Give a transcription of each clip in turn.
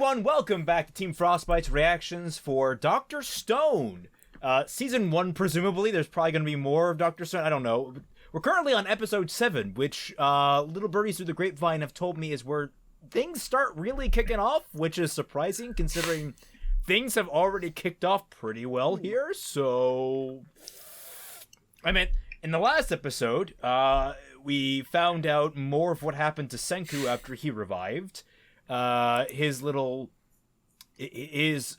everyone, welcome back to Team Frostbite's reactions for Dr. Stone. Season 1, presumably. There's probably going to be more of Dr. Stone. I don't know. We're currently on episode 7, which little birdies through the grapevine have told me is where things start really kicking off, which is surprising considering things have already kicked off pretty well here. So, I mean, in the last episode, we found out more of what happened to Senkuu after he revived. His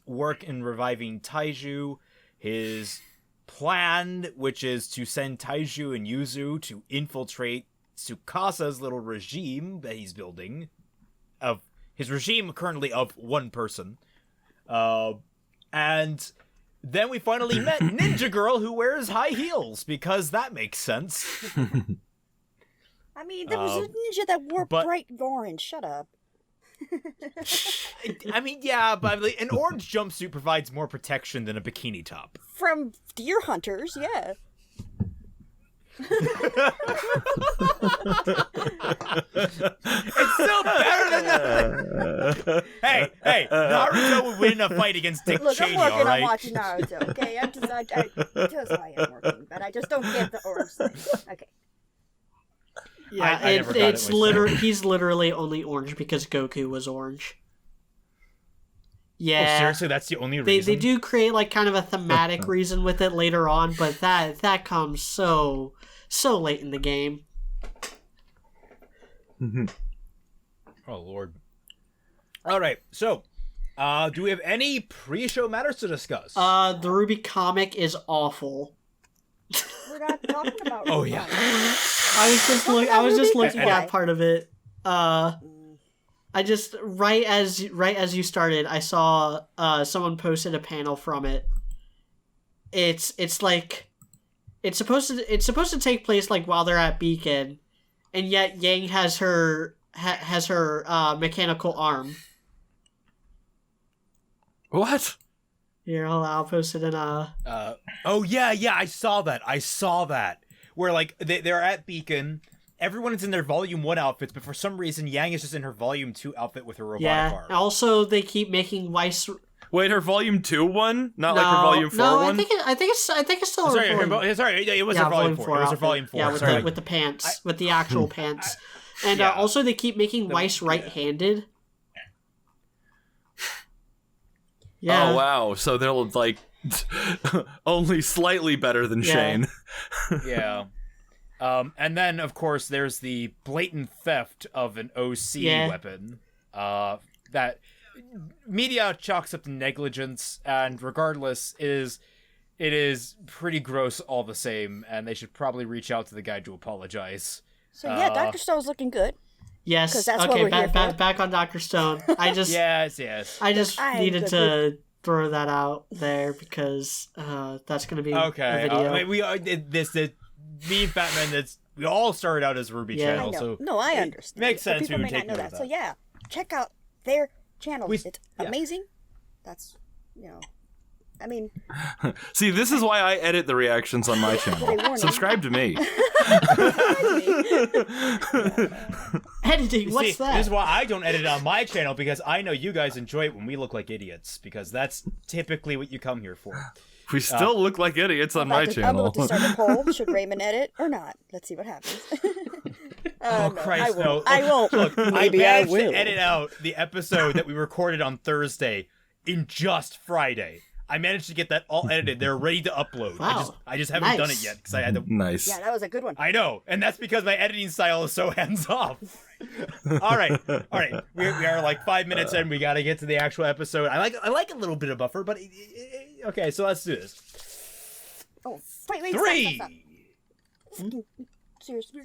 work in reviving Taiju, his plan, which is to send Taiju and Yuzu to infiltrate Tsukasa's little regime that he's building, of his regime currently of one person. And then we finally met Ninja Girl, who wears high heels, because that makes sense. I mean, there was a ninja that wore bright orange. Shut up. I mean, yeah, but an orange jumpsuit provides more protection than a bikini top. From deer hunters, yeah. It's still better than nothing. Hey, Naruto would win a fight against Dick Cheney, I'm working all right? on watching Naruto, okay? I am working, but I just don't get the orange thing. Okay. Yeah, it's literally he's literally only orange because Goku was orange. Yeah. Oh, seriously, that's the only reason? They do create like kind of a thematic reason with it later on, but that comes so late in the game. Oh Lord. Alright, so do we have any pre-show matters to discuss? The RWBY comic is awful. We're not talking about Oh yeah. I was just looking at part of it. I just right as you started, I saw someone posted a panel from it. It's like it's supposed to take place like while they're at Beacon, and yet Yang has her mechanical arm. What? Here, I'll post it in oh yeah, I saw that. Where like they're at Beacon, everyone is in their Volume 1 outfits, but for some reason Yang is just in her Volume 2 outfit with her robotic arm. Also, they keep making Weiss. Wait, her Volume 2 one, not like her Volume 4 one. I think it's still her Volume. Sorry, it was her Volume 4. It was her Volume 4. Yeah, with the pants, with the actual pants, and also they keep making Weiss right-handed. Yeah. Oh wow! So they're like only slightly better than Shane. Yeah. And then of course there's the blatant theft of an OC weapon. That media chalks up to negligence, and regardless, it is pretty gross all the same, and they should probably reach out to the guy to apologize. So yeah, Dr. Stone's looking good. Yes. That's okay. what we're here for. Back on Dr. Stone. I just yes. I just needed to throw that out there because that's going to be a video. We are me and Fatman. We all started out as a RWBY channel, so I understand. Makes sense. People may not know that. So yeah, check out their channel. It's amazing. That's I mean, see, this is why I edit the reactions on my channel. Subscribe to me. Editing, what's that? This is why I don't edit on my channel, because I know you guys enjoy it when we look like idiots, because that's typically what you come here for. We still look like idiots on my channel. I'm about to start a poll. Should Raymond edit or not? Let's see what happens. Oh, Christ, no. I won't. Look, maybe I will. To edit out the episode that we recorded on Thursday in just Friday. I managed to get that all edited. They're ready to upload. Wow. I just haven't done it yet because I had to. Nice. Yeah, that was a good one. I know, and that's because my editing style is so hands off. All right. We are like 5 minutes in. We got to get to the actual episode. I like a little bit of buffer, but okay. So let's do this. Oh, wait! 3. Stop. Seriously,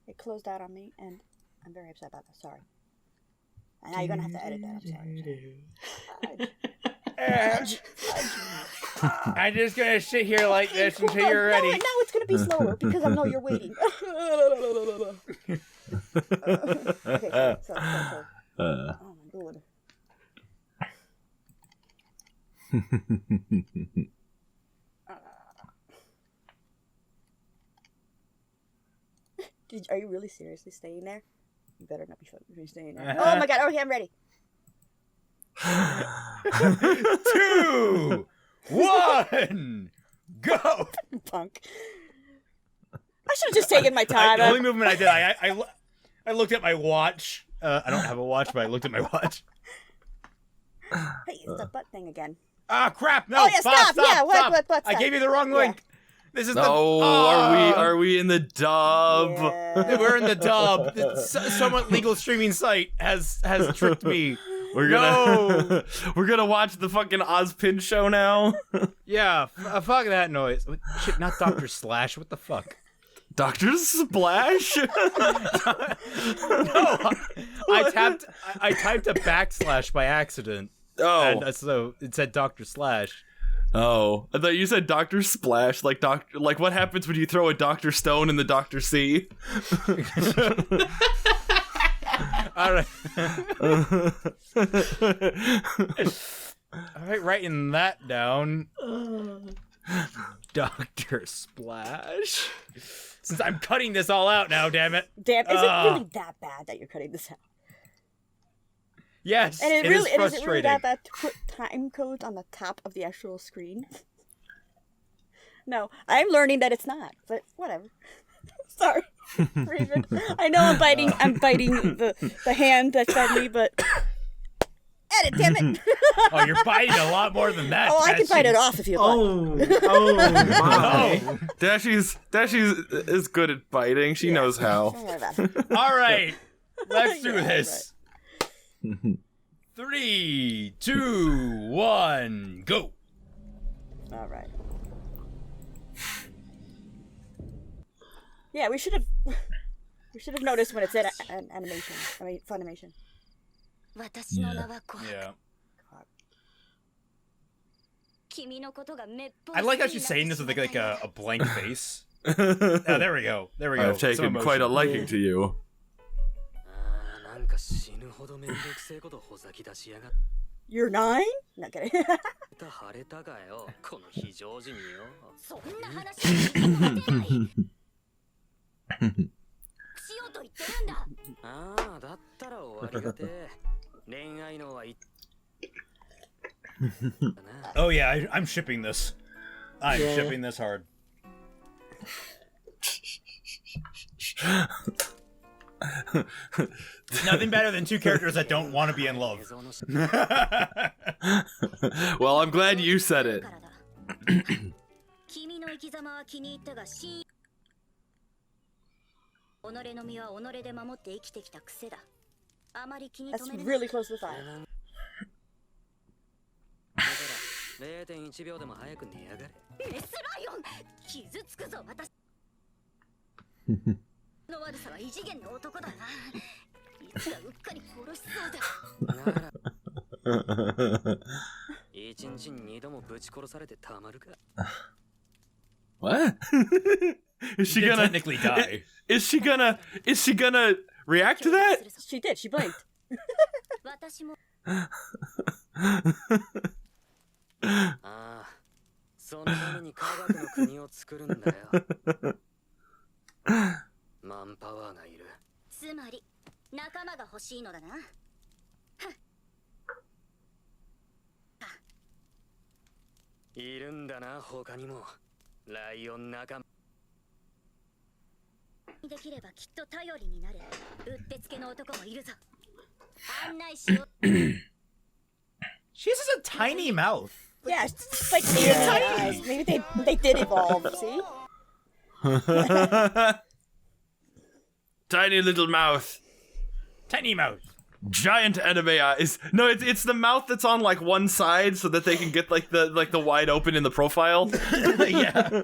it closed out on me, and I'm very upset about that. Sorry. And now you're gonna have to edit that. I'm sorry. I'm just gonna sit here like this until you're ready. Now it's gonna be slower because I know you're waiting. Okay, so. Oh my god. Are you really seriously staying there? You better not be staying there. Oh my god, okay, I'm ready. 2, 1, go! Punk. I should have just taken my time. The only movement I did, I looked at my watch. I don't have a watch, but I looked at my watch. Hey, it's the butt thing again. Ah, crap! No, Oh, yeah, stop! Yeah, what, I gave you the wrong link. This is are we in the dub? Yeah. We're in the dub. The somewhat legal streaming site has tricked me. We're gonna watch the fucking Ozpin show now. Yeah, fuck that noise. Shit, not Dr. Slash. What the fuck? Dr. Splash? No, I typed a backslash by accident. Oh, And so it said Dr. Slash. oh! I thought you said Dr. Splash, like what happens when you throw a Dr. Stone in the Dr. C? All right. All right, writing that down. Dr. Splash. Since I'm cutting this all out now, damn it. Damn, is it really that bad that you're cutting this out? Yes, And it is it really frustrating. that bad to put time codes on the top of the actual screen? No, I'm learning that it's not, but whatever. Sorry, Raven. I know I'm biting the hand that fed me, but edit, damn it. Oh, you're biting a lot more than that. Oh, I can bite it off if you'd like. Oh my. Oh. Dashie's is good at biting. She knows how. Don't worry about it. All right, let's do Yeah, this. 3, 2, 1, go. All right. Yeah, we should have noticed when it said an animation. I mean, Funimation. Yeah. I like how she's saying this with like a blank face. Oh, there we go. There we go. I've taken quite a liking to you. You're 9? Not kidding. Oh yeah, I'm shipping this. I'm Yeah. shipping this hard. Nothing better than two characters that don't want to be in love. Well, I'm glad you said it. That's really close to the 5. What? Is she Did gonna technically die. Is she gonna react to that? She did. She blinked. She has a tiny mouth. Yeah, it's like eyes. Maybe they did evolve. See? Tiny little mouth. Tiny mouth. Giant anime eyes. No, it's the mouth that's on like one side so that they can get like the wide open in the profile. Yeah.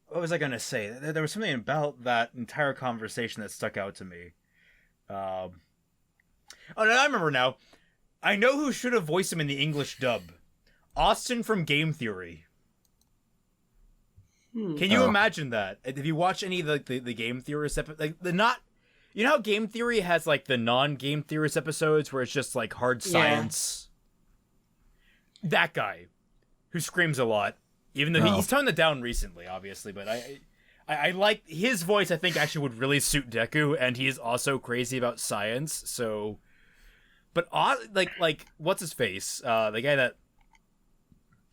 What was I gonna say? There was something about that entire conversation that stuck out to me. Oh no, I remember now. I know who should have voiced him in the English dub. Austin from Game Theory. Can you imagine that? If you watch any of the Game Theorist like you know how Game Theory has like the non-Game Theorist episodes where it's just like hard science. Yeah. That guy who screams a lot, even though he's toned it down recently, obviously. But I like his voice. I think actually would really suit Deku, and he is also crazy about science. So But like what's his face? The guy that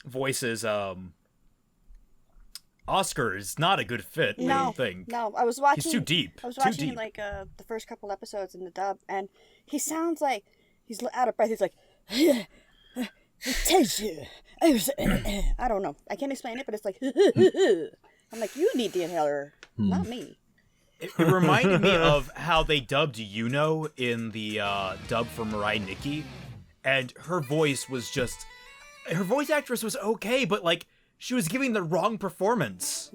voices Oscar is not a good fit. I don't think. No, I was watching. He's too deep. I was Too watching deep. like the first couple episodes in the dub, and he sounds like he's out of breath. He's like, I don't know. I can't explain it, but it's like, I'm like, you need the inhaler, not me. It reminded me of how they dubbed Yuno in the dub for Mirai Nikki, and her voice actress was okay, but like she was giving the wrong performance.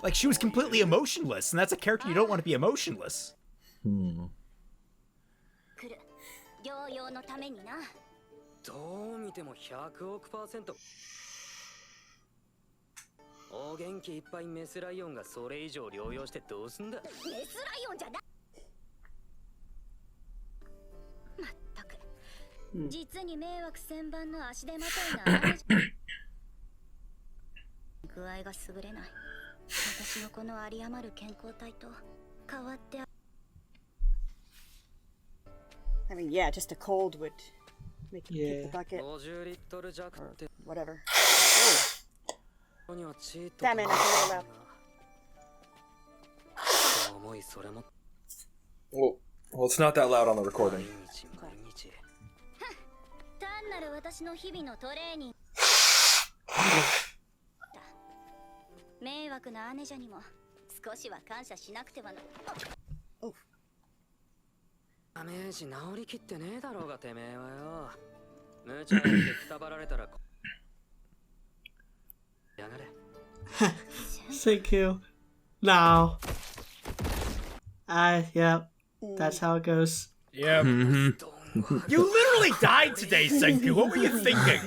Like she was completely emotionless, and that's a character you don't want to be emotionless. 療養のためにな。どう見ても100億%。お元気いっぱいメスライオンがそれ以上療養してどうすんだ。メスライオンじゃな。まったく。実に迷惑千番の足手まといな。具合が優れない。私のこの有り余る健康体と変わって。I mean, yeah, just a cold would make you kick the bucket. 50リットル弱って Whatever. ここにはチート That man, I feel loud. 重いそれも Well, it's not that loud on the recording. 毎日毎日単なる私の日々のトレーニング迷惑な姉者にも少しは感謝しなくてはな。ダメージ治りきってねえだろうがてめえはよ。無茶言ってくたばられたらやがれ。Senkuu. No. Yep. That's how it goes. Yeah. You literally died today, Senkuu. What were you thinking?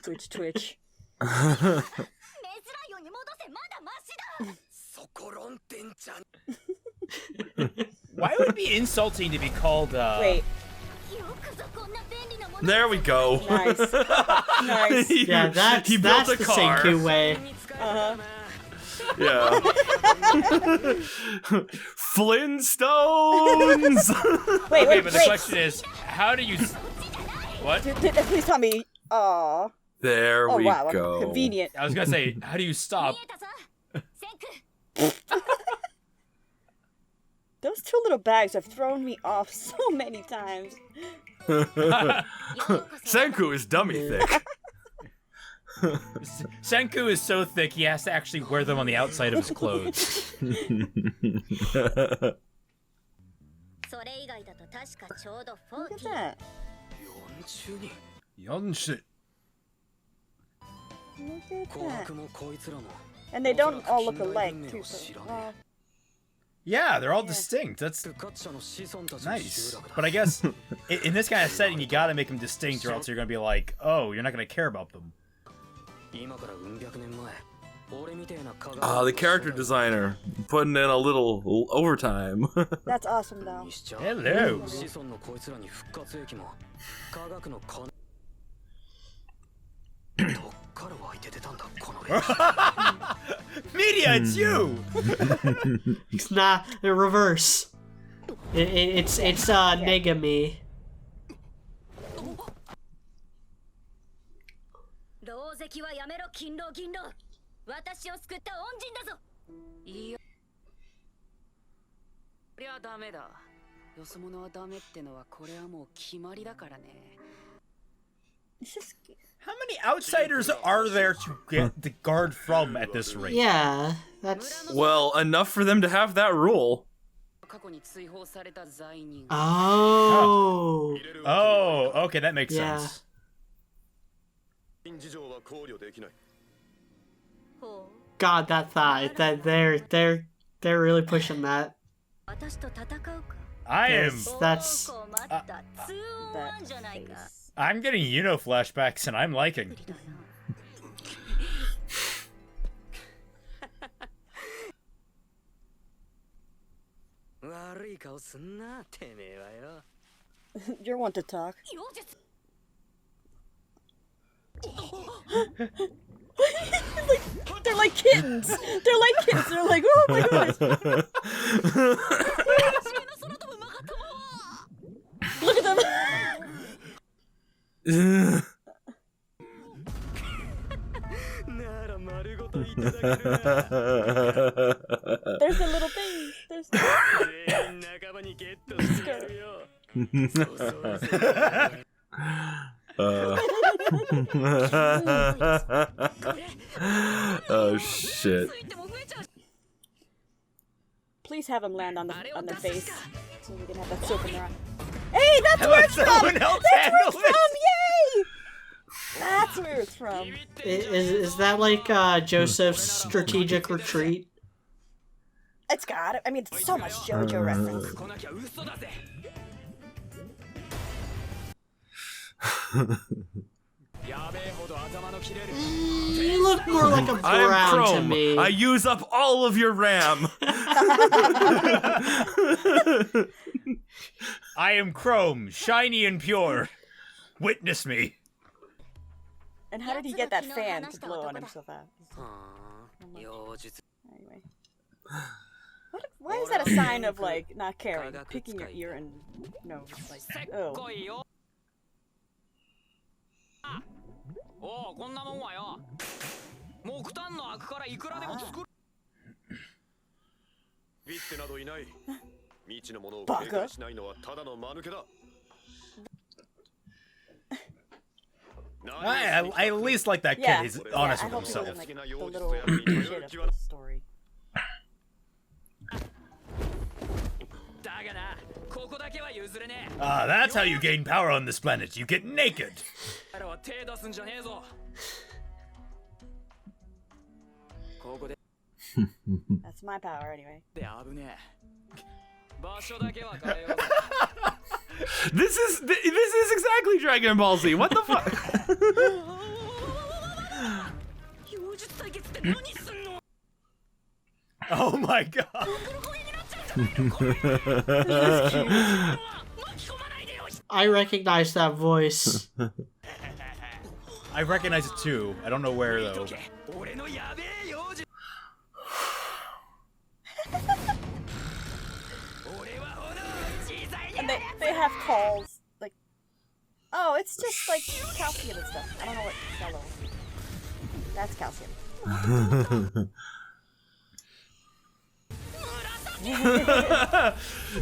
Twitch. メスライオンに戻せまだマシだ。そこ論点じゃん。 Why would it be insulting to be called, Wait. There we go. Nice. Nice. Yeah, that's he built the a car. Senkuu way. Yeah. Flintstones. Okay, but the question is, how do you... What? Please tell me. Aw. There Oh we wow, go. convenient. I was gonna say, how do you stop? Those two little bags have thrown me off so many times. Senkuu is dummy thick. Senkuu is so thick he has to actually wear them on the outside of his clothes. Look at that. Yonshi. Look at that. And they don't all look alike, too. So, Yeah, they're all distinct. That's nice. But I guess in this kind of setting, you gotta make them distinct, or else you're gonna be like, oh, you're not gonna care about them. The character designer putting in a little overtime. That's awesome, though. Hello. Media, it's you. It's not the reverse. It's Negami. 老石はやめろ勤労銀労。私を救った恩人だぞ。いや。こりゃダメだ。よそ者はダメってのはこれはもう決まりだからね。 How many outsiders are there to get the guard from at this rate? Yeah, that's... Well, enough for them to have that rule. Oh. Oh, okay, that makes Yeah. sense. God, that thigh. That they're really pushing that. I am. That's I'm getting flashbacks, and I'm liking. You're one to talk. They're like kittens. They're like kittens. They're like, oh my goodness. Look at them. There's the little thing. There's the Oh shit. Please have him land on their face so we can have that soap in their eye. Hey, that's where it's from! Someone else That's where handle it's from! Yay! That's where it's from. Is that like Joseph's strategic retreat? It's got it. I mean, it's so much JoJo reference. You look more like a I am brown to Chrome. me. I use up all of your RAM. I am Chrome, shiny and pure. Witness me. And how did he get that fan to blow on him so fast? Anyway. Why is that a sign of, like, not caring? Picking your ear and nose, like, oh. Baka. I at least like that kid. Yeah, He's honest I with hope he himself. wasn't, like, the little shit of the story. That's how you gain power on this planet. You get naked. That's my power, anyway. This is exactly Dragon Ball Z. What the fuck? Oh my god. I recognize that voice. I recognize it too. I don't know where though. And they have calls, like, oh, it's just like calcium and stuff. I don't know what yellow is. That's calcium.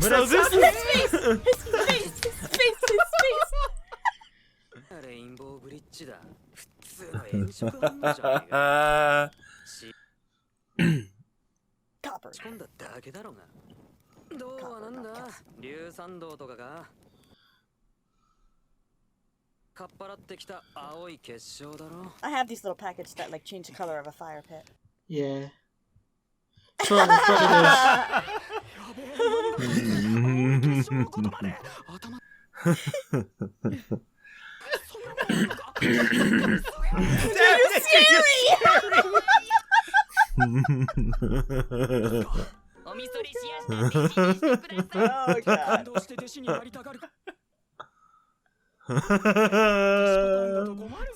So this His face! His face! His face! His face! Copper. I have these little packets that, like, change the color of a fire pit. Yeah. That's what Oh, God.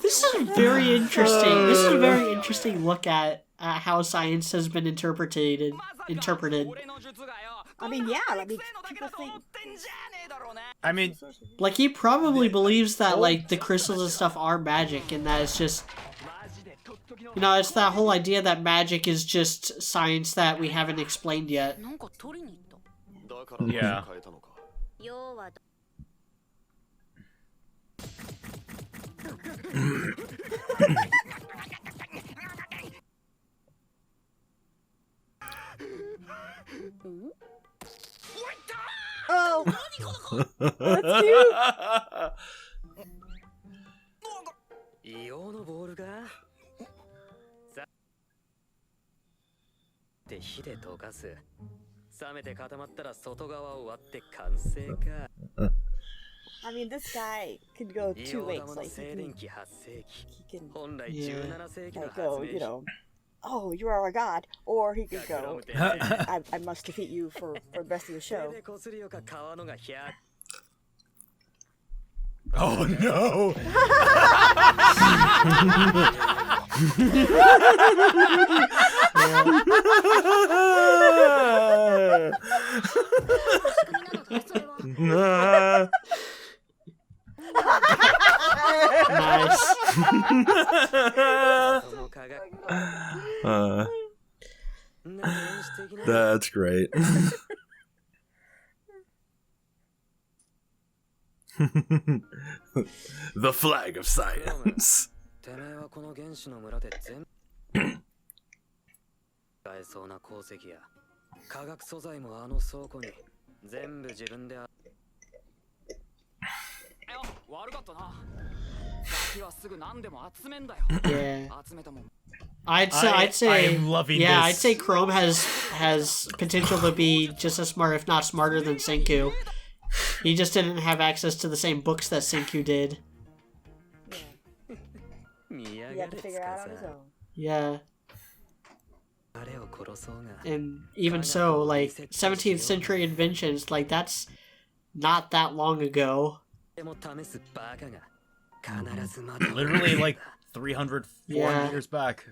This is very interesting. This is a very interesting look at how science has been interpreted. I mean, yeah, like, people think... I mean, Like, he probably believes that, like, the crystals and stuff are magic, and that it's just... You know, it's that whole idea that magic is just science that we haven't explained yet. yeah. Oh! That's cute! I mean, this guy could go two ways. Like, he can like, go, you know, oh, you are a god. Or he could go, I must defeat you for the rest of the show. Oh no! Nice. That's great. The flag of science. Yeah. I'd say I'm loving yeah, this. I'd say Chrome has potential to be just as smart, if not smarter, than Senkuu. He just didn't have access to the same books that Senkuu did. He had to figure out on his own. Yeah. And even so, like, 17th century inventions, like, that's not that long ago. Literally like 300, 400 years back.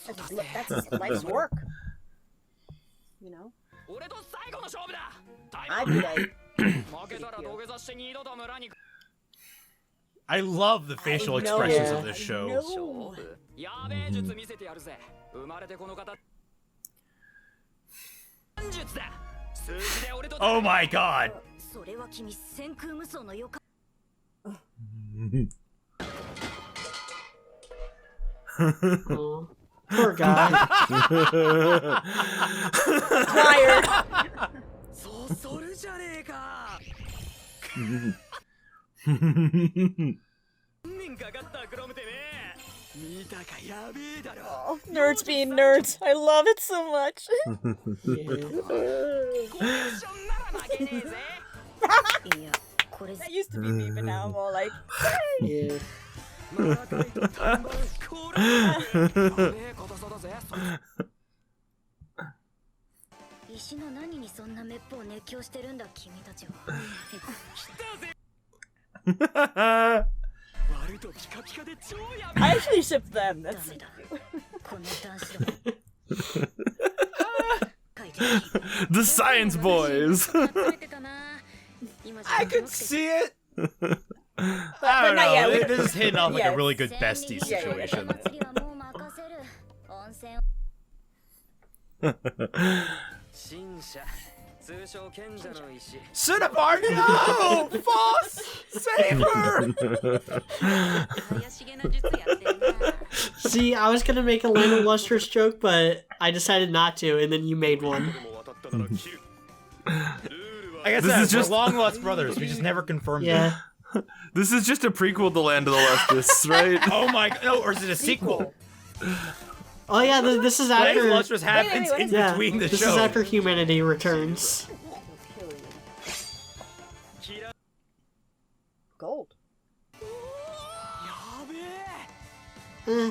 That's his life's work. You know? I'd be like... I love the facial expressions of this show. Oh my god! Oh, poor guy. Tired. Oh, nerds being nerds. I love it so much. That used to be me, but now I'm all like, Yeah. I actually ship them. That's The science boys. I could see it! but I don't not know. yet. This is hitting off like Yeah. a really good bestie Yeah, situation. Cinnabar, no! Foss! Save her! See, I was gonna make a Lando Lustrous joke, but I decided not to, and then you made one. I guess This we're is just- long lost brothers. We just never confirmed it. Yeah. This is just a prequel to Land of the Lustrous, right? Oh my god. No, or is it a sequel? Oh yeah, this is Land of after. the Lustrous happens wait, in Yeah, between the this show. is after humanity returns. gold. Eh.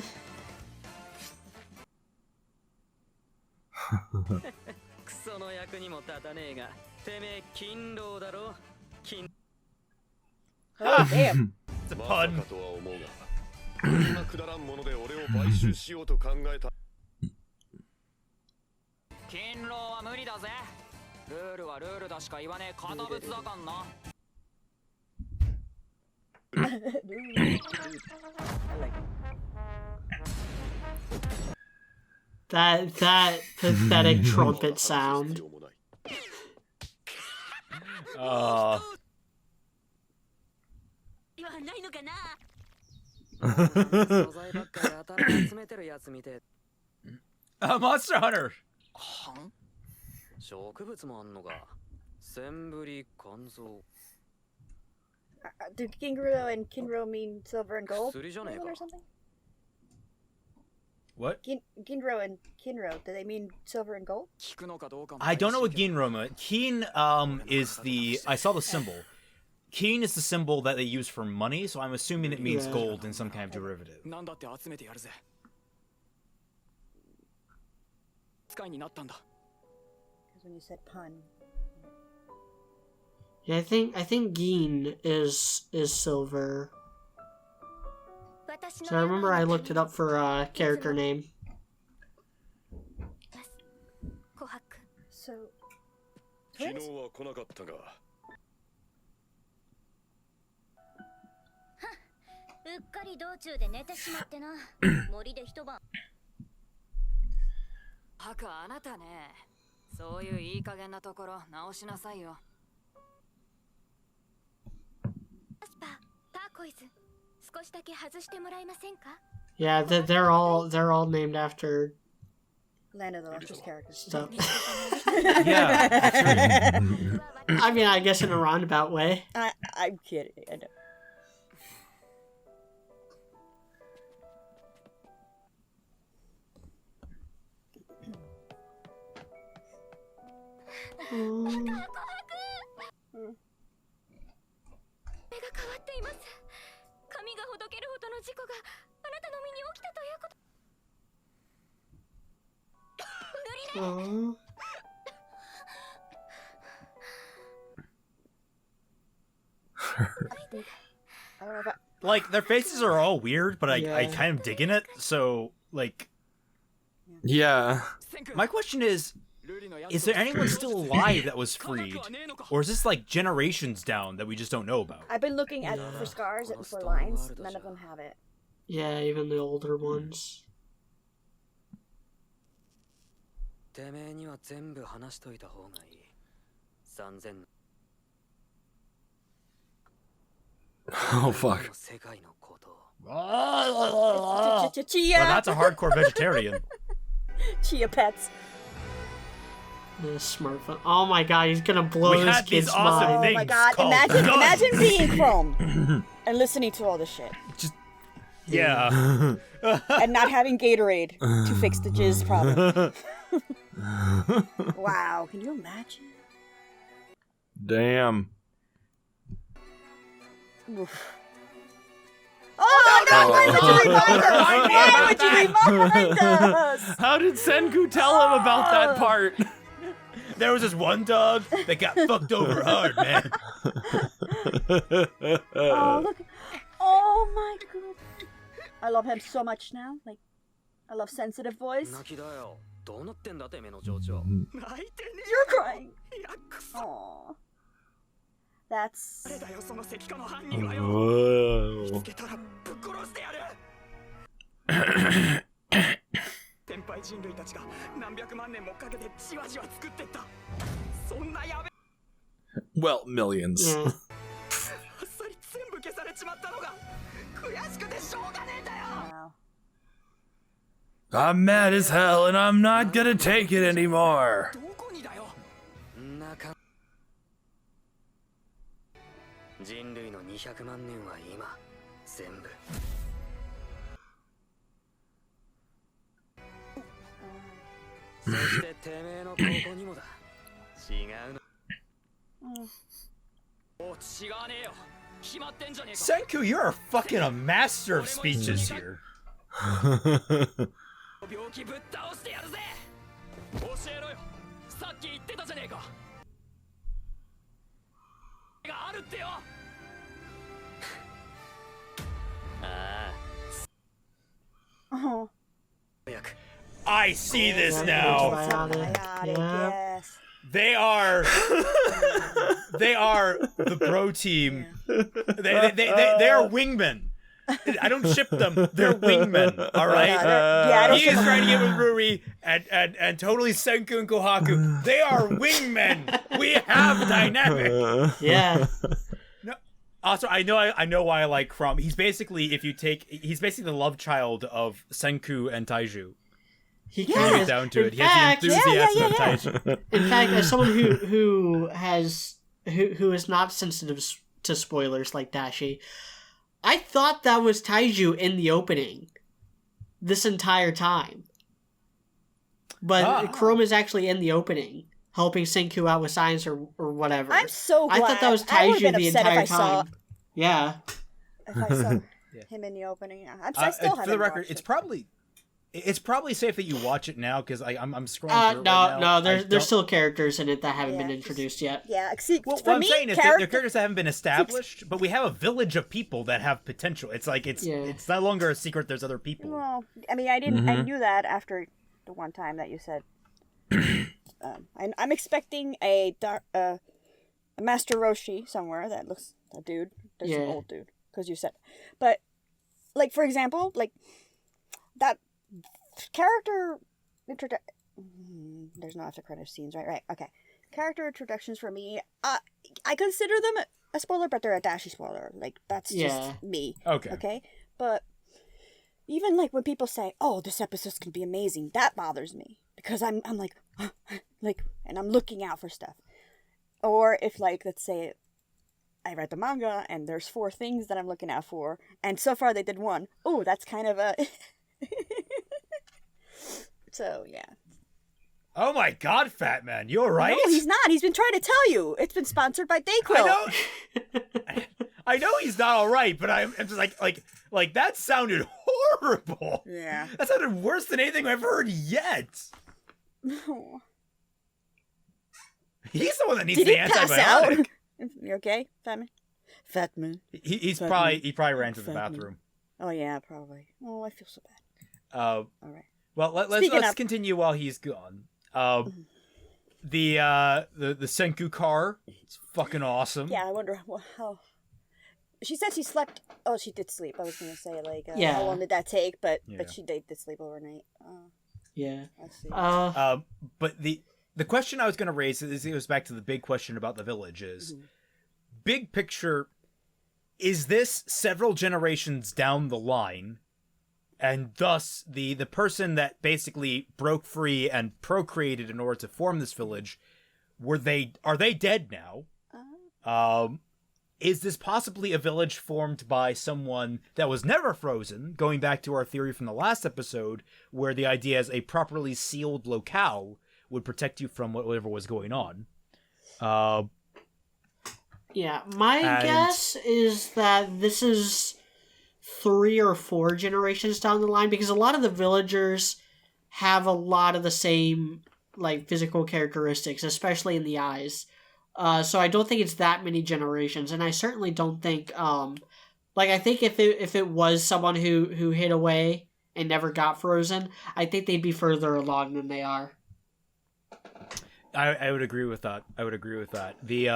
Oh, damn. It's a pun. こんなくだらんもので俺を買収しようと考えた。勤労は無理だぜ。ルールはルールだしか言わねえ堅物だかんな。 I like it. That pathetic trumpet sound. 言わないのかな。素材ばっかり頭集めてるやつ見て。 Monster Hunter! はん植物もあんのか。センブリ肝臓。 Do Kingro and Kinro mean silver and gold? 薬じゃねえか。 Or something? What? Ginro and Kinro, do they mean silver and gold? 聞くのかどうかも I don't know what Ginro meant. Keen is the... I saw the symbol. Keen is the symbol that they use for money, so I'm assuming it means Yeah. gold in some kind of derivative. なんだって集めてやるぜ。Because when you said pun. Yeah, I think Geen is silver. So I remember I looked it up for character name. So, 昨 twins? 日は来なかったが うっかり道中で寝てしまってな。森で一晩。バカあなたね。そういういい加減なところ直しなさいよ。アスパー、ターコイズ、少しだけ外してもらえませんか？ Yeah, they're all named after Land of the Lustrous characters. stuff. Yeah. That's right. I mean, I guess in a roundabout way. I'm kidding. I know. Mm. 目が変わっています。髪がほどけるほどの事故があなたの身に起きたということ。 Aw. I don't know if I... Like, their faces are all weird, but I Yeah. kind of digging it. So, like, Yeah. my question is there anyone still alive that was freed? Or is this, like, generations down that we just don't know about? I've been looking at for scars and for lines. None of them have it. Yeah, even the older ones. てめえには全部話しといた方がいい。3000 Oh fuck. の世界のことを。 Well, Chia! that's a hardcore vegetarian. Chia pets. The smartphone. Oh my god, he's gonna blow We this had these kid's awesome Oh mind. things. my god, called imagine guns. being Chrome and listening to all this shit. Yeah. And not having Gatorade to fix the jizz problem. Wow, can you imagine? Damn. Oof. Oh, no, why would you remind us? Why would you remind us? How did Senkuu tell him about that part? There was this one dog that got fucked over hard, man. Oh, look. Oh my god. I love him so much now. Like, I love sensitive voice. 泣きだよ。どうなってんだてめえの情緒。 You're crying. Aww. That's... Whoa. 天敗人類たちが何百万年もかけてじわじわ作ってったそんなやべ Well, millions. Yeah. あっさり全部消されちまったのが悔しくてしょうがねえんだよ Wow. I'm mad as hell and I'm not gonna take it anymore. どこにだよ中人類の200万年は今全部そしててめえのここにもだ違うのお違わねえよ決まってんじゃねえか Senkuu, you're a fucking a master of speeches here. 病気ぶっ倒してやるぜ教えろよさっき言ってたじゃねえかがあるってよ Oh. I see this Yeah, now. Biotic. Biotic, Yeah. yes. They are the bro team. They are wingmen. I don't ship them. They're wingmen. All right. I don't He is trying to get with RWBY and totally Senkuu and Kohaku. They are wingmen. We have dynamic. Yeah. No. Also, I know why I like Crum. He's basically the love child of Senkuu and Taiju. He Get kind of down to it. He fact, has the enthusiasm of Taiju. In fact, as someone who is not sensitive to spoilers like Dashie, I thought that was Taiju in the opening this entire time. But Chrome is actually in the opening, helping Senkuu out with science or whatever. I'm so glad. I thought that was I would've Taiju been the upset entire if I saw- time. Yeah. If I saw him in the opening. I still haven't For the record, watched it's it. probably It's probably safe that you watch it now because I'm scrolling through it No, right now. there's still characters in it that haven't been introduced yet. Yeah, see, Well, for what me, I'm saying is they're characters that haven't been established, but we have a village of people that have potential. It's like it's no longer a secret. There's other people. Well, I mean, I didn't. I knew that after the one time that you said. I'm expecting a Master Roshi somewhere that looks a dude. There's an old dude because you said, but like for example, like that character there's no after credit scenes, right? Okay. Character introductions for me, I consider them a spoiler, but they're a Dashie spoiler. Like that's just me. Okay. But even like when people say, "Oh, this episode's gonna be amazing," that bothers me because I'm like, and I'm looking out for stuff. Or if like let's say I read the manga and there's 4 things that I'm looking out for, and so far they did 1. Oh, that's kind of a. So yeah. Oh my God, Fat Man, you alright? No, he's not. He's been trying to tell you. It's been sponsored by Dayquil. I know he's not alright, but I'm just like that sounded horrible. Yeah. That sounded worse than anything I've heard yet. No. He's the one that needs Did the he pass antibiotic. out? You okay, Fatman? Fatman. He probably ran to the bathroom. Oh yeah, probably. Oh, I feel so bad. All right. Well, let's continue while he's gone. The Senkuu car, it's fucking awesome. Yeah, I wonder how. She said she slept. Oh, she did sleep. I was gonna say like, how long did that take? But she did sleep overnight. Yeah. Let's see. But the question I was gonna raise is it goes back to the big question about the village is, big picture, is this several generations down the line? And thus, the person that basically broke free and procreated in order to form this village, are they dead now? Is this possibly a village formed by someone that was never frozen, going back to our theory from the last episode, where the idea is a properly sealed locale would protect you from whatever was going on? Yeah, my guess is that this is 3 or 4 generations down the line, because a lot of the villagers have a lot of the same like physical characteristics, especially in the eyes. So I don't think it's that many generations, and I certainly don't think I think if it was someone who hid away and never got frozen, I think they'd be further along than they are. I would agree with that. The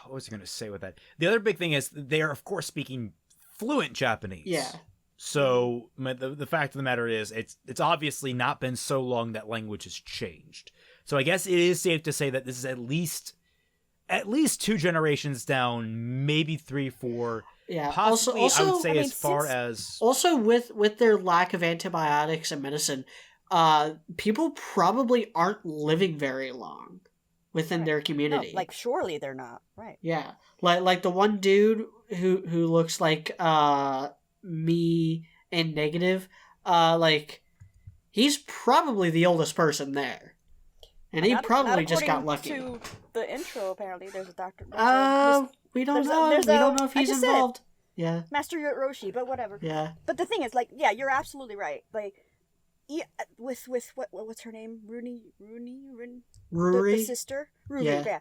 what was I going to say with that? The other big thing is they are, of course, speaking fluent Japanese. Yeah. So the fact of the matter is, it's obviously not been so long that language has changed. So I guess it is safe to say that this is at least 2 generations down, maybe 3, 4. Yeah. Possibly, also, I would say as far as also with their lack of antibiotics and medicine, people probably aren't living very long within their community. No, like surely they're not, right? Yeah, like the one dude who looks like me and negative, like he's probably the oldest person there, and he probably just got lucky. To the intro, apparently there's a doctor. We don't know. We don't know if he's involved. Yeah, Master Roshi, but whatever. Yeah, but the thing is, like, yeah, you're absolutely right. Like, with what's her name? Ruri? The sister? Ruri, yeah.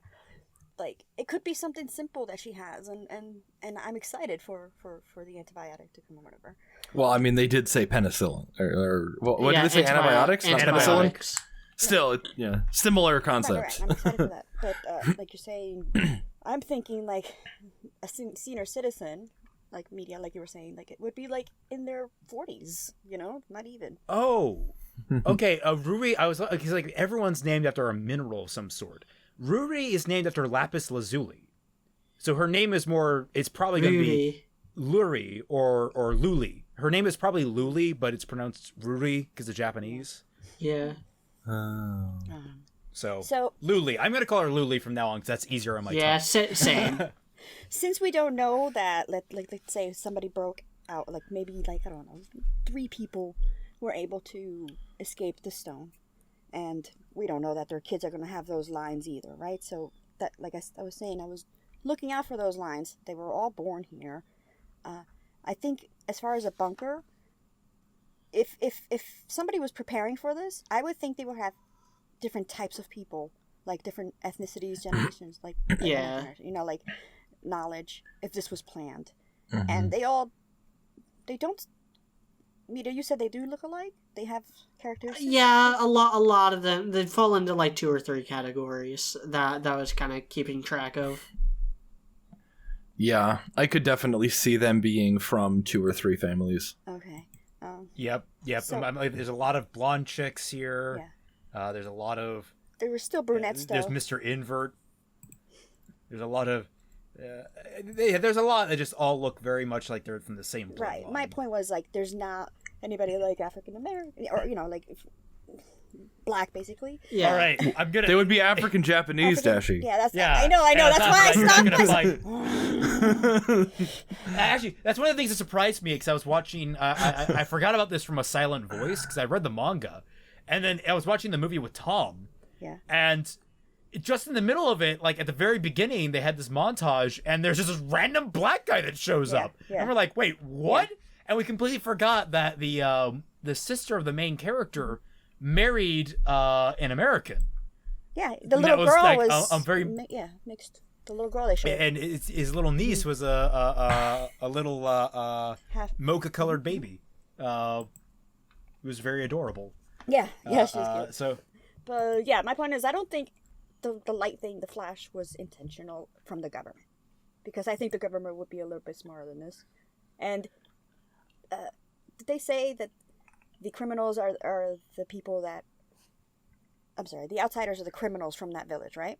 Like, it could be something simple that she has, and I'm excited for the antibiotic to come or whatever. Well, I mean, they did say penicillin. Or what did they say? Antibiotics? Not penicillin? Still, similar concept. Right. I'm excited for that. But, like you're saying, I'm thinking, like, a senior citizen, like media, like you were saying, like it would be like in their 40s, not even. Oh, okay. Ruri, because like everyone's named after a mineral of some sort. Ruri is named after lapis lazuli, so her name is it's probably going to be Luri or Luli. Her name is probably Luli, but it's pronounced Ruri because of Japanese. Yeah. So Luli. I'm going to call her Luli from now on because that's easier on my tongue. Yeah, same. Since we don't know that, let's say somebody broke out, like maybe like I don't know, 3 people were able to escape the stone, and we don't know that their kids are going to have those lines either, right? So that, like I was saying, I was looking out for those lines. They were all born here. I think as far as a bunker, if somebody was preparing for this, I would think they would have different types of people, like different ethnicities, generations, like like knowledge. If this was planned, and they don't. Mita, you said they do look alike? They have characteristics? Yeah, a lot of them. They fall into like 2 or 3 categories that was kind of keeping track of. Yeah, I could definitely see them being from 2 or 3 families. Okay. Yep. So, there's a lot of blonde chicks here. Yeah. There's a lot of... There were still brunettes, though. There's Mr. Invert. There's a lot of... there's a lot that just all look very much like they're from the same bloodline. Right. My point was, like, there's not anybody like African American, or like black, basically. Yeah. All right. I'm gonna. They would be African Japanese, Dashie. Yeah, I know. That's why I stopped. Actually, that's one of the things that surprised me because I was watching. I forgot about this from A Silent Voice because I read the manga, and then I was watching the movie with Tom. Yeah. And just in the middle of it, like at the very beginning, they had this montage, and there's just this random black guy that shows up, and we're like, "Wait, what?" Yeah. And we completely forgot that the sister of the main character married an American. Yeah, the little girl was very mixed. The little girl they showed, and his little niece was a little mocha-colored baby. It was very adorable. Yeah, she's cute. So, but yeah, my point is, I don't think the light thing, the Flash, was intentional from the government, because I think the government would be a little bit smarter than this. And did they say that the criminals are the people that... I'm sorry, the outsiders are the criminals from that village, right?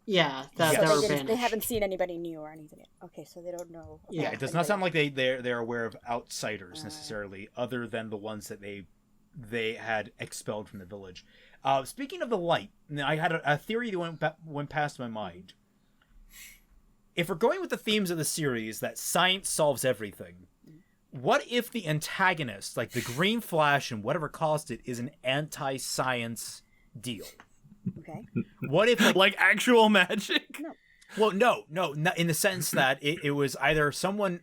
Yeah, they haven't seen anybody new or anything yet. Okay, so they don't know. Yeah, it does not sound like they're aware of outsiders necessarily, other than the ones that they had expelled from the village. Speaking of the light, I had a theory that went past my mind. If we're going with the themes of the series that science solves everything, what if the antagonist, like the Green Flash and whatever caused it, is an anti-science deal? Okay. What if like actual magic? No. Well, no, in the sense that it was either someone.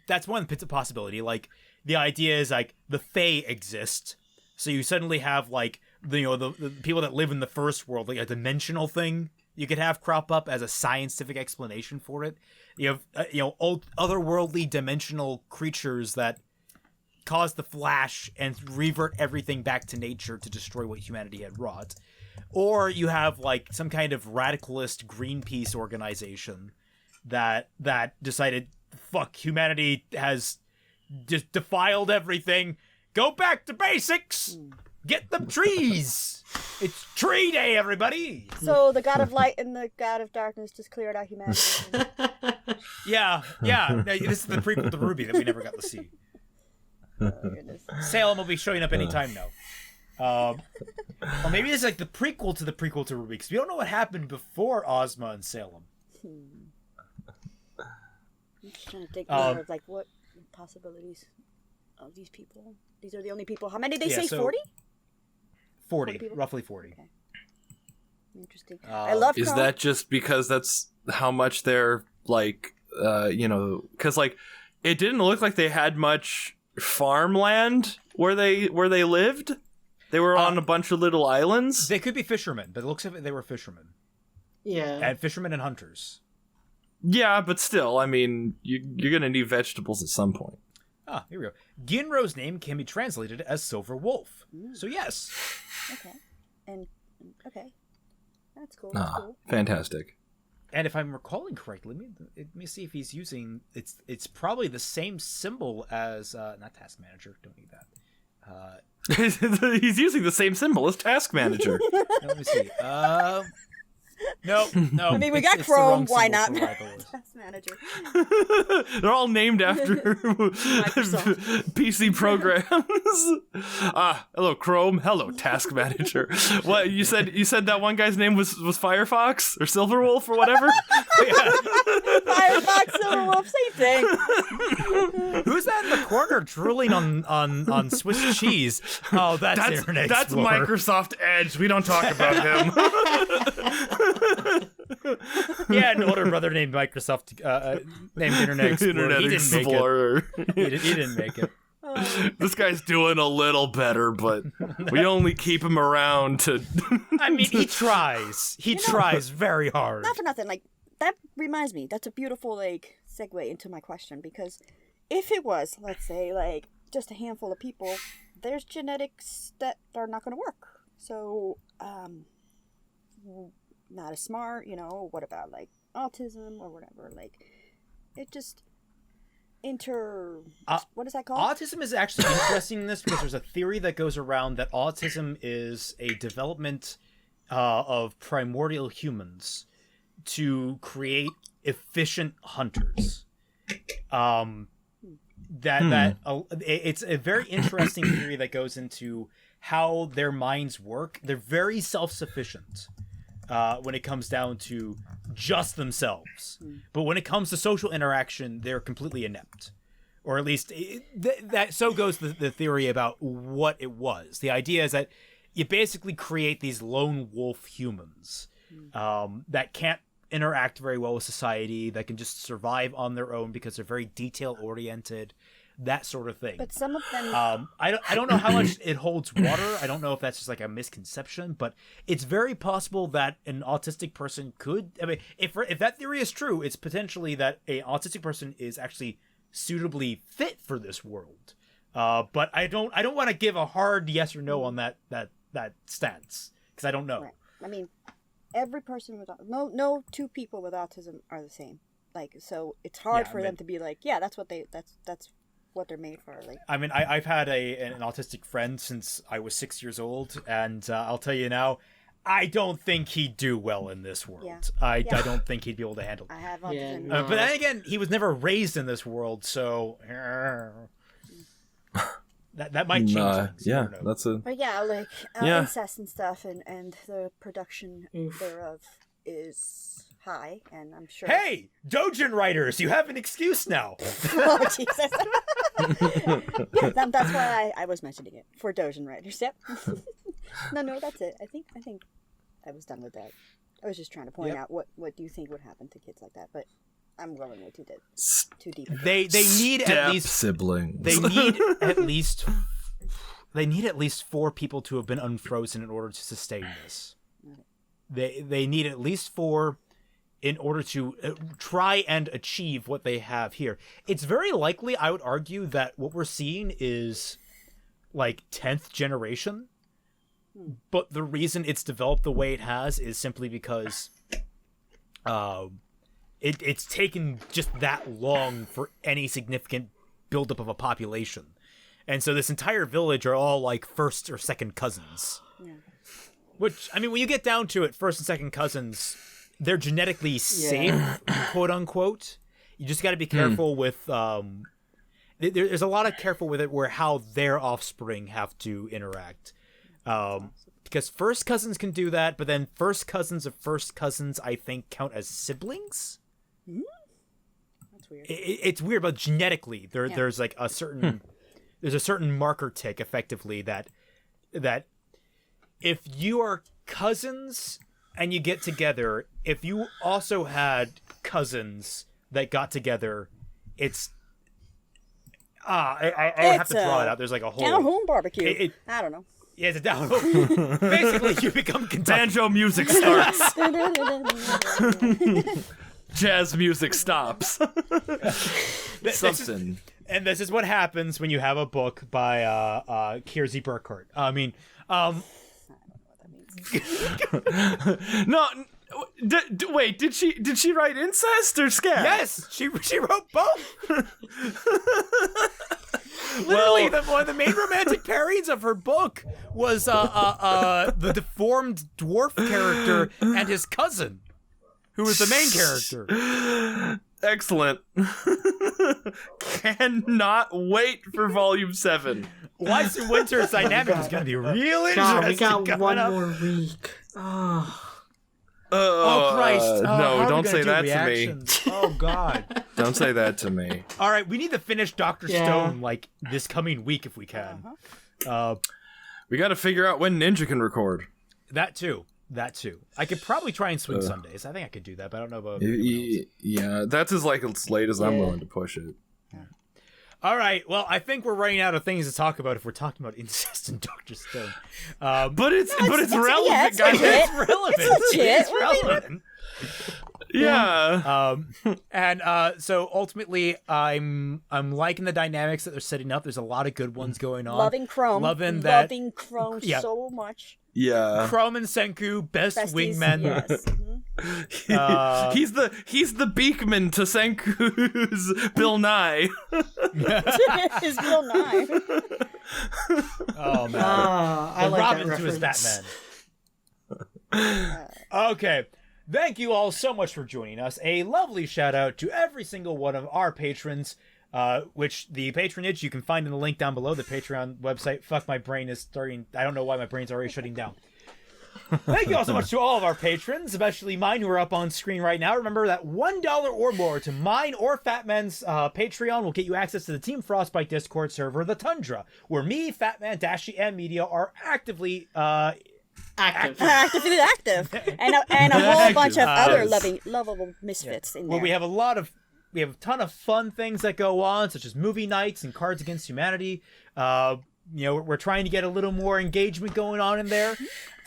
That's one possibility. Like the idea is like the Fae exist, so you suddenly have like the people that live in the first world, like a dimensional thing you could have crop up as a scientific explanation for it. You have otherworldly dimensional creatures that cause the Flash and revert everything back to nature to destroy what humanity had wrought. Or you have like some kind of radicalist Greenpeace organization that decided, fuck, humanity has just defiled everything. Go back to basics. Get the trees. It's tree day, everybody. So the god of light and the god of darkness just cleared out humanity. Yeah. This is the prequel to RWBY that we never got to see. Oh, goodness. Salem will be showing up anytime now. Or maybe it's like the prequel to RWBY, because we don't know what happened before Ozma and Salem. I'm just trying to dig more of like what possibilities of these people. These are the only people. How many did they say? 40? 40, roughly 40. Okay. Interesting. I love. Is that just because that's how much they're like, because like it didn't look like they had much farmland where they lived. They were on a bunch of little islands. They could be fishermen, but it looks like they were fishermen. Yeah. And fishermen and hunters. Yeah, but still, I mean, you're going to need vegetables at some point. Ah, here we go. Ginro's name can be translated as Silver Wolf. So yes. Okay. That's cool. That's cool. Fantastic. And if I'm recalling correctly, let me see if he's using... It's probably the same symbol as... not Task Manager. Don't need that. He's using the same symbol as Task Manager. Let me see. No. I mean, we got Chrome. Why not? Task Manager. They're all named after PC programs. Hello Chrome. Hello Task Manager. What you said that one guy's name was Firefox or Silverwolf or whatever. Firefox, Silverwolf, same thing. Who's that in the corner drooling on Swiss cheese? Oh, that's Internet Explorer. That's Microsoft Edge. We don't talk about him. He had an older brother named Microsoft, named Internet Explorer. Internet Explorer. He didn't make it. This guy's doing a little better, but we only keep him around to. I mean, he tries. He tries very hard. Not for nothing. Like, that reminds me. That's a beautiful, like, segue into my question. Because if it was, let's say, like, just a handful of people, there's genetics that are not going to work. So, not as smart, you know, what about, like, autism or whatever? Like, it just... what is that called? Autism is actually interesting in this because there's a theory that goes around that autism is a development of primordial humans to create efficient hunters. It's a very interesting theory that goes into how their minds work. They're very self-sufficient when it comes down to just themselves, but when it comes to social interaction, they're completely inept, or at least that. So goes the theory about what it was. The idea is that you basically create these lone wolf humans that can't interact very well with society, that can just survive on their own because they're very detail oriented. That sort of thing. But some of them... I don't know how much it holds water. I don't know if that's just like a misconception, but it's very possible that an autistic person could... I mean, if that theory is true, it's potentially that an autistic person is actually suitably fit for this world. But I don't want to give a hard yes or no on that stance, because I don't know. Right. I mean, every person with... No two people with autism are the same. Like, so it's hard for them to be like, yeah, that's what they're made for. Like, I mean, I've had an autistic friend since I was 6 years old, and I'll tell you now, I don't think he'd do well in this world. Yeah. I don't think he'd be able to handle it. I have autism. But then again, he was never raised in this world, so that might change things. Yeah, that's a... But yeah, like incest and stuff, and the production thereof is high, and I'm sure... Hey! Dojin writers, you have an excuse now! Oh, Jesus. Yeah, that's why I was mentioning it. For Dojin writers, yep. No, that's it. I think I was done with that. I was just trying to point out what do you think would happen to kids like that, but I'm going way too deep. They need at least... siblings. They need at least 4 people to have been unfrozen in order to sustain this. They need at least 4... in order to try and achieve what they have here. It's very likely, I would argue, that what we're seeing is like 10th generation, but the reason it's developed the way it has is simply because it's taken just that long for any significant buildup of a population. And so this entire village are all like first or second cousins. Yeah. Which, I mean, when you get down to it, first and second cousins... they're genetically safe, quote unquote. You just got to be careful with. There's a lot of careful with it where how their offspring have to interact, because first cousins can do that, but then first cousins of first cousins, I think, count as siblings. That's weird. It's weird, but genetically, there's like a certain there's a certain marker tick, effectively that if you are cousins. And you get together, if you also had cousins that got together, it's... I have to draw it out. There's like a whole... down-home barbecue. I don't know. Yeah, it's a down-home. Basically, you become Kentucky. Banjo music starts. Jazz music stops. Something. And this is what happens when you have a book by Kiersey Burkhardt. I mean... No, wait. Did she write incest or scab? Yes, she wrote both. Literally, one of the main romantic pairings of her book was the deformed dwarf character and his cousin, who was the main character. Excellent. Cannot wait for Volume 7. Weiss and Winter's dynamic is going to be real interesting. God, we got one more week. Oh Christ! No, don't say that to me. Oh God! Don't say that to me. All right, we need to finish Dr. Stone like this coming week if we can. We got to figure out when Ninja can record. That too. I could probably try and swing Sundays. I think I could do that, but I don't know about. Yeah, that's as late as I'm willing to push it. All right. Well, I think we're running out of things to talk about if we're talking about incest and Dr. Stone. But it's relevant, yeah, it's guys. legit. It's relevant. It's legit. It's relevant. Yeah. And so ultimately, I'm liking the dynamics that they're setting up. There's a lot of good ones going on. Loving Chrome. Loving that. Loving Chrome Yeah. so much. Yeah. Chrome and Senkuu, best Besties, wingmen. Yes. He's the Beakman to Senku's Bill Nye. His Bill Nye. Oh man. I like Robin that to his reference. Batman. Okay. Thank you all so much for joining us. A lovely shout out to every single one of our patrons, which the patronage you can find in the link down below, the Patreon website. Fuck, my brain is starting. I don't know why my brain's already shutting down. Thank you all so much to all of our patrons, especially mine who are up on screen right now. Remember that $1 or more to mine or Fatman's Patreon will get you access to the Team Frostbite Discord server, The Tundra, where me, Fatman, Dashie, and Media are actively Active. Actively active. And a whole bunch of other lovable misfits in there. Well, we have a ton of fun things that go on, such as movie nights and Cards Against Humanity. We're trying to get a little more engagement going on in there,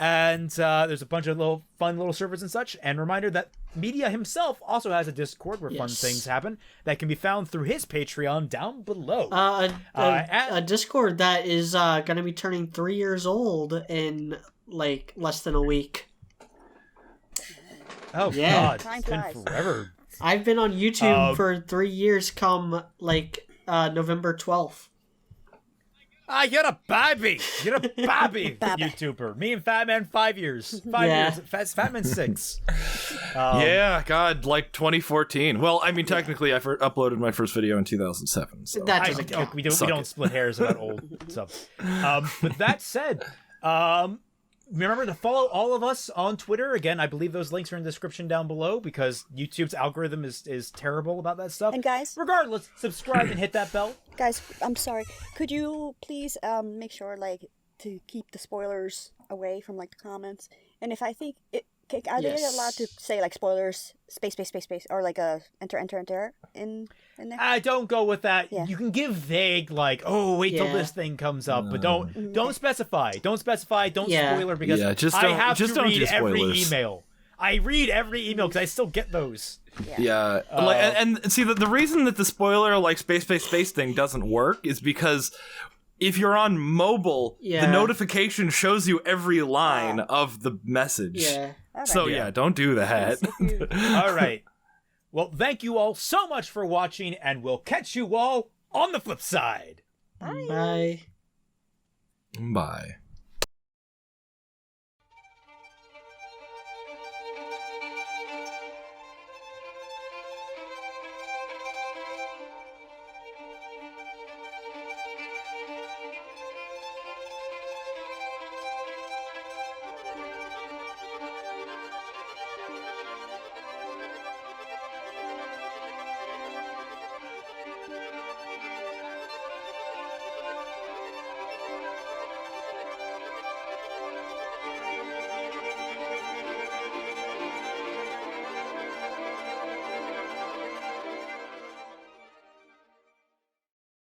and there's a bunch of fun little servers and such. And reminder that Media himself also has a Discord where fun things happen that can be found through his Patreon down below. A Discord that is going to be turning 3 years old in like less than a week. Oh God, it's been forever. I've been on YouTube for 3 years come like November 12th. You're a baby. You're a baby YouTuber. Me and Fatman 5 years. 5 years. Fatman 6. Yeah, God, like 2014. Well, I mean, technically, I uploaded my first video in 2007. So. That doesn't count. We don't split hairs about old stuff. But that said, remember to follow all of us on Twitter. Again, I believe those links are in the description down below because YouTube's algorithm is terrible about that stuff. And guys, regardless, subscribe and hit that bell. Guys, I'm sorry. Could you please make sure to keep the spoilers away from the comments? And if I think are they allowed to say spoilers space or enter in there? I don't go with that. Yeah. You can give vague wait till this thing comes up, but don't specify. Don't specify. Don't spoiler because I have to read every email. I read every email because I still get those. Yeah. And see the reason that the spoiler space thing doesn't work is because if you're on mobile, the notification shows you every line of the message. Yeah. Right. So don't do that. All right. Well, thank you all so much for watching, and we'll catch you all on the flip side. Bye. Bye.